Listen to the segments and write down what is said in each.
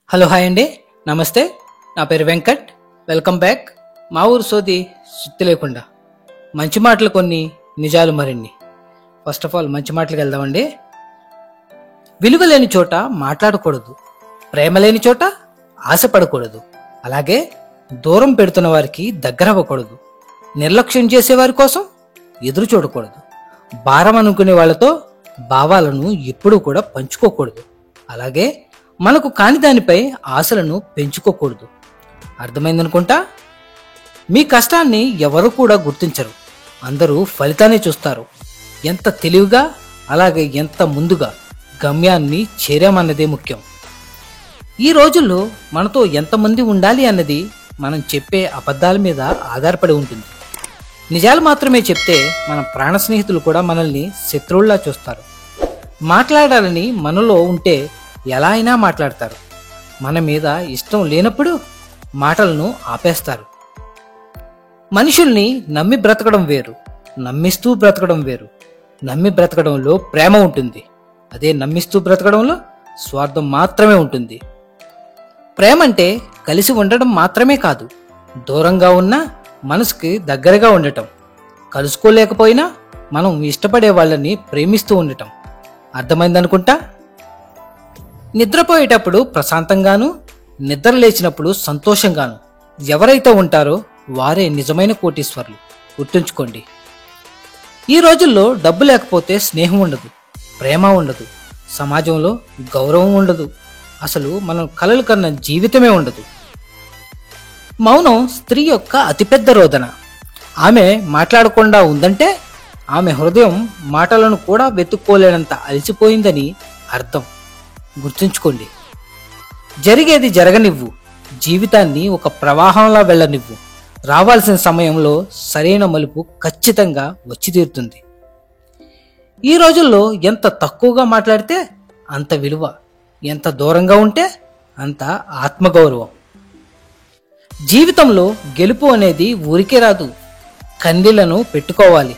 Hello hi అండి, నమస్తే. నా పేరు వెంకట్. Welcome back. మా ఊరు సోది సుత్తి లేకుండా మంచి మాటలు కొన్ని, నిజాలు మరిన్ని. ఫస్ట్ ఆఫ్ ఆల్ మంచి మాటలకు వెళ్దామండి. విలువ లేని చోట మాట్లాడకూడదు, ప్రేమ లేని చోట ఆశపడకూడదు, అలాగే దూరం పెడుతున్న వారికి దగ్గర అవ్వకూడదు, నిర్లక్ష్యం చేసేవారి కోసం ఎదురు చూడకూడదు, భారం అనుకునే వాళ్ళతో భావాలను ఎప్పుడూ కూడా పంచుకోకూడదు, అలాగే మనకు కాని దానిపై ఆశలను పెంచుకోకూడదు. అర్థమైందనుకుంటా. మీ కష్టాన్ని ఎవరు కూడా గుర్తించరు, అందరూ ఫలితాన్ని చూస్తారు. ఎంత తెలివిగా, అలాగే ఎంత ముందుగా గమ్యాన్ని చేరామన్నదే ముఖ్యం. ఈ రోజుల్లో మనతో ఎంతమంది ఉండాలి అన్నది మనం చెప్పే అబద్ధాల మీద ఆధారపడి ఉంటుంది. నిజాలు మాత్రమే చెప్తే మన ప్రాణ స్నేహితులు కూడా మనల్ని శత్రువుల్లా చూస్తారు. మాట్లాడాలని మనలో ఉంటే ఎలా అయినా మాట్లాడతారు. మన మీద ఇష్టం లేనప్పుడు మాటలను ఆపేస్తారు. మనుషుల్ని నమ్మి బ్రతకడం వేరు, నమ్మిస్తూ బ్రతకడం వేరు. నమ్మి బ్రతకడంలో ప్రేమ ఉంటుంది, అదే నమ్మిస్తూ బ్రతకడంలో స్వార్థం మాత్రమే ఉంటుంది. ప్రేమ అంటే కలిసి ఉండడం మాత్రమే కాదు, దూరంగా ఉన్నా మనసుకి దగ్గరగా ఉండటం, కలుసుకోలేకపోయినా మనం ఇష్టపడే వాళ్ళని ప్రేమిస్తూ ఉండటం. అర్థమైందనుకుంటా. నిద్రపోయేటప్పుడు ప్రశాంతంగాను, నిద్ర లేచినప్పుడు సంతోషంగాను ఎవరైతే ఉంటారో వారే నిజమైన కోటీశ్వర్లు. గుర్తుంచుకోండి. ఈ రోజుల్లో డబ్బు లేకపోతే స్నేహం ఉండదు, ప్రేమ ఉండదు, సమాజంలో గౌరవం ఉండదు, అసలు మనం కలలు కన్న జీవితమే ఉండదు. మౌనం స్త్రీ యొక్క అతిపెద్ద రోదన. ఆమె మాట్లాడకుండా ఉందంటే ఆమె హృదయం మాటలను కూడా వెతుక్కోలేనంత అలసిపోయిందని అర్థం. గుర్తుంచుకోండి. జరిగేది జరగనివ్వు, జీవితాన్ని ఒక ప్రవాహంలా వెళ్ళనివ్వు. రావాల్సిన సమయంలో సరైన మలుపు ఖచ్చితంగా వచ్చి తీరుతుంది. ఈ రోజుల్లో ఎంత తక్కువగా మాట్లాడితే అంత విలువ, ఎంత దూరంగా ఉంటే అంత ఆత్మగౌరవం. జీవితంలో గెలుపు అనేది ఊరికే రాదు. కన్నీళ్లను పెట్టుకోవాలి,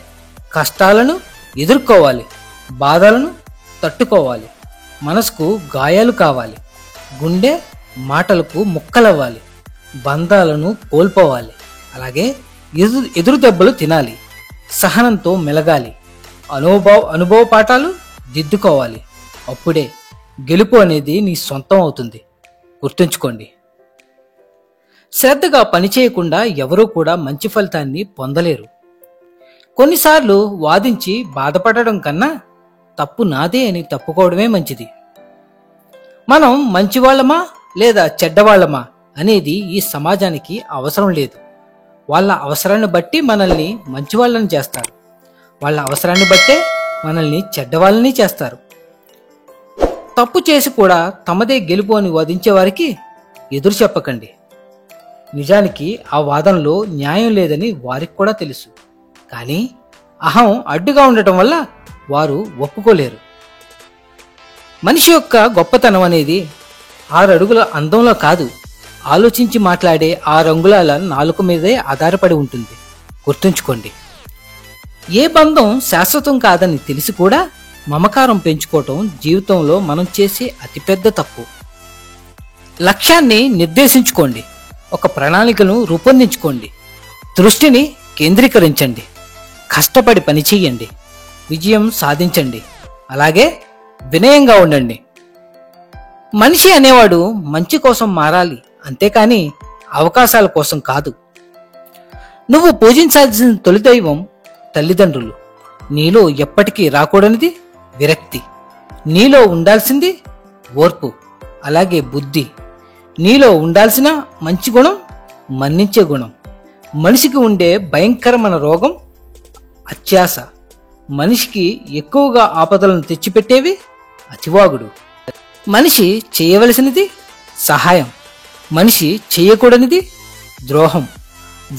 కష్టాలను ఎదుర్కోవాలి, బాధలను తట్టుకోవాలి, మనసుకు గాయాలు కావాలి, గుండె మాటలకు ముక్కలవ్వాలి, బంధాలను కోల్పోవాలి, అలాగే ఎదురు దెబ్బలు తినాలి, సహనంతో మెలగాలి, అనుభవ పాఠాలు దిద్దుకోవాలి. అప్పుడే గెలుపు అనేది నీ సొంతం అవుతుంది. గుర్తుంచుకోండి. శ్రద్ధగా పనిచేయకుండా ఎవరూ కూడా మంచి ఫలితాన్ని పొందలేరు. కొన్నిసార్లు వాదించి బాధపడడం కన్నా తప్పు నాదే అని తప్పుకోవడమే మంచిది. మనం మంచివాళ్ళమా లేదా చెడ్డవాళ్ళమా అనేది ఈ సమాజానికి అవసరం లేదు. వాళ్ళ అవసరాన్ని బట్టి మనల్ని మంచివాళ్ళని చేస్తారు, వాళ్ళ అవసరాన్ని బట్టే మనల్ని చెడ్డవాళ్ళని చేస్తారు. తప్పు చేసి కూడా తమదే గెలుపు అని వాదించే వారికి ఎదురు చెప్పకండి. నిజానికి ఆ వాదనలో న్యాయం లేదని వారికి కూడా తెలుసు, కానీ అహం అడ్డుగా ఉండటం వల్ల వారు ఒప్పుకోలేరు. మనిషి యొక్క గొప్పతనం అనేది 6 అడుగుల అందంలో కాదు, ఆలోచించి మాట్లాడే 6 అంగుళాల నాలుక మీదే ఆధారపడి ఉంటుంది. గుర్తుంచుకోండి. ఏ బంధం శాశ్వతం కాదని తెలిసి కూడా మమకారం పెంచుకోవటం జీవితంలో మనం చేసే అతిపెద్ద తప్పు. లక్ష్యాన్ని నిర్దేశించుకోండి, ఒక ప్రణాళికను రూపొందించుకోండి, దృష్టిని కేంద్రీకరించండి, కష్టపడి పనిచేయండి, విజయం సాధించండి, అలాగే వినయంగా ఉండండి. మనిషి అనేవాడు మంచి కోసం మారాలి, అంతేకాని అవకాశాల కోసం కాదు. నువ్వు పూజించాల్సిన తొలి దైవం తల్లిదండ్రులు. నీలో ఎప్పటికీ రాకూడనిది విరక్తి. నీలో ఉండాల్సింది ఓర్పు, అలాగే బుద్ధి. నీలో ఉండాల్సిన మంచి గుణం మన్నించే గుణం. మనిషికి ఉండే భయంకరమైన రోగం అత్యాశ. మనిషికి ఎక్కువగా ఆపదలను తెచ్చిపెట్టేవి అతివాగుడు. మనిషి చేయవలసినది సహాయం, మనిషి చేయకూడనిది ద్రోహం,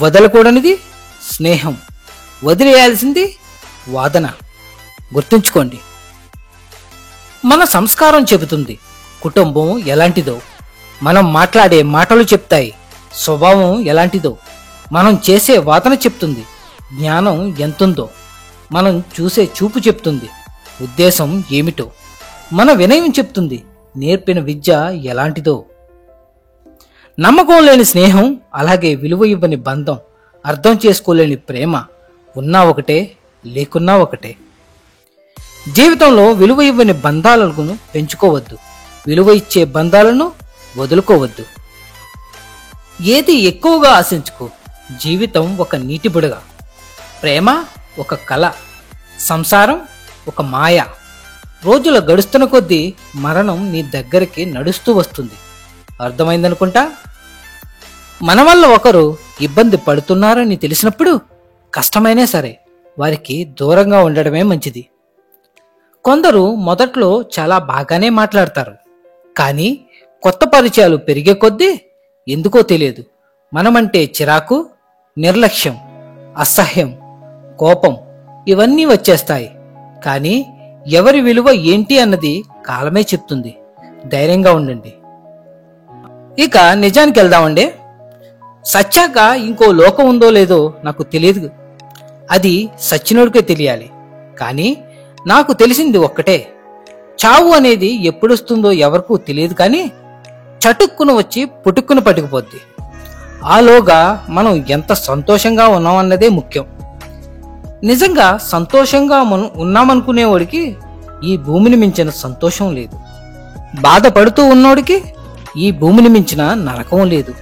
వదలకూడనిది స్నేహం, వదిలేయాల్సింది వాదన. గుర్తుంచుకోండి. మన సంస్కారం చెబుతుంది కుటుంబం ఎలాంటిదో, మనం మాట్లాడే మాటలు చెప్తాయి స్వభావం ఎలాంటిదో, మనం చేసే వాదన చెప్తుంది జ్ఞానం ఎంతుందో, మనం చూసే చూపు చెప్తుంది ఉద్దేశం ఏమిటో, మన వినయం చెప్తుంది నేర్పిన విద్య ఎలాంటిదో. నమ్మకం లేని స్నేహం, అలాగే విలువ ఇవ్వని బంధం, అర్థం చేసుకోలేని ప్రేమ ఉన్నా ఒకటే, లేకున్నా ఒకటే. జీవితంలో విలువ ఇవ్వని బంధాలను పెంచుకోవద్దు, విలువ ఇచ్చే బంధాలను వదులుకోవద్దు. ఏది ఎక్కువగా ఆశించుకో. జీవితం ఒక నీటి బుడగ, ప్రేమ ఒక కళ, సంసారం ఒక మాయ. రోజుల గడుస్తున్న కొద్దీ మరణం నీ దగ్గరికి నడుస్తూ వస్తుంది. అర్థమైందనుకుంటా. మన వల్ల ఒకరు ఇబ్బంది పడుతున్నారని తెలిసినప్పుడు కష్టమైనా సరే వారికి దూరంగా ఉండడమే మంచిది. కొందరు మొదట్లో చాలా బాగానే మాట్లాడతారు, కానీ కొత్త పరిచయాలు పెరిగే కొద్దీ ఎందుకో తెలియదు మనమంటే చిరాకు, నిర్లక్ష్యం, అసహ్యం, కోపం ఇవన్నీ వచ్చేస్తాయి. కానీ ఎవరి విలువ ఏంటి అన్నది కాలమే చెప్తుంది. ధైర్యంగా ఉండండి. ఇక నిజానికి వెళ్దామండి. సచ్చాక ఇంకో లోకం ఉందో లేదో నాకు తెలియదు, అది సచ్చినోడికే తెలియాలి. కానీ నాకు తెలిసింది ఒక్కటే, చావు అనేది ఎప్పుడొస్తుందో ఎవరికూ తెలియదు, కానీ చటుక్కును వచ్చి పుటుక్కును పట్టుకుపోద్ది. ఆలోగా మనం ఎంత సంతోషంగా ఉన్నామన్నదే ముఖ్యం. నిజంగా సంతోషంగా ఉన్నామనుకునేవాడికి ఈ భూమిని మించిన సంతోషం లేదు. బాధపడుతూ ఉన్నోడికి ఈ భూమిని మించిన నరకం లేదు.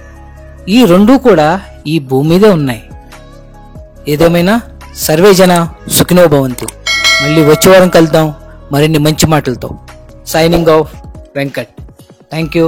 ఈ రెండూ కూడా ఈ భూమి మీదే ఉన్నాయి. ఏదేమైనా సర్వేజన సుఖినో భవంతు. మళ్ళీ వచ్చే వారం కలుద్దాం మరిన్ని మంచి మాటలతో. Signing off Venkat. Thank you.